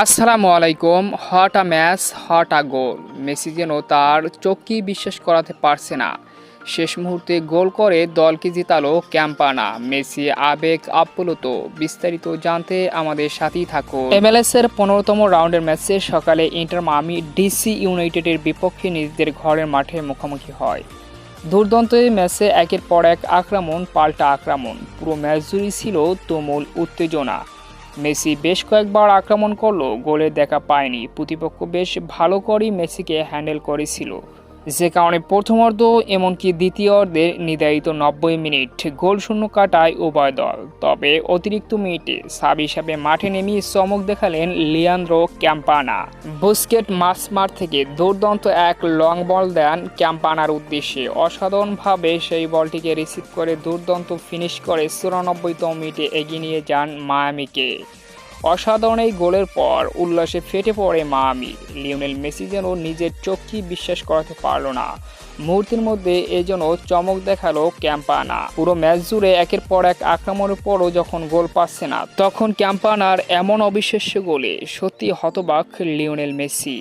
আসসালামু আলাইকুম। হট আ match, hot আ গোল। Messi যেন তার চোখকেই বিশ্বাস করাতে পারছে না। শেষ মুহূর্তে গোল করে দলকে জেতালো ক্যাম্পানা। মেসি আবেগ আপ্লুত। বিস্তারিত জানতে আমাদের সাথেই থাকুন। MLS-এর 15তম রাউন্ডের ম্যাচে সকালে ইন্টার মায়ামি ডিসি ইউনাইটেডের বিপক্ষে নিজেদের ঘরের মাঠে মুখোমুখি হয়। দুর্দান্ত এই ম্যাচে একের পর এক আক্রমণ পাল্টা আক্রমণ। পুরো ম্যাচ জুড়েই ছিল তুমুল উত্তেজনা। মেসি বেশ কয়েকবার আক্রমণ করলেও গোলের দেখা পায়নি। প্রতিপক্ষ বেশ ভালো করেই মেসিকে হ্যান্ডেল করেছিল, যে কারণে প্রথমার্ধ এমনকি দ্বিতীয়ার্ধে নির্ধারিত 90 মিনিট গোলশূন্য কাটায় উভয় দল। তবে অতিরিক্ত মিনিটে সাব হিসাবে মাঠে নেমে চমক দেখালেন লিয়ান্দ্রো ক্যাম্পানা। বুস্কেট মাঝমাঠ থেকে দুর্দান্ত এক লং বল দেন ক্যাম্পানার উদ্দেশ্যে। অসাধারণভাবে সেই বলটিকে রিসিভ করে দুর্দান্ত ফিনিশ করে 94তম মিনিটে এগিয়ে নিয়ে যান মায়ামিকে। অসাধারণ এই গোলের পর উল্লাসে ফেটে পড়ে মায়ামি। লিওনেল মেসি যেন নিজের চোখকেই বিশ্বাস করাতে পারল না। মুহূর্তের মধ্যে যেন চমক দেখালো ক্যাম্পানা। পুরো ম্যাচ জুড়ে একের পর এক আক্রমণের পরও যখন গোল পাচ্ছে না, তখন ক্যাম্পানার এমন অবিশ্বাস্য গোলে সত্যি হতবাক লিওনেল মেসি।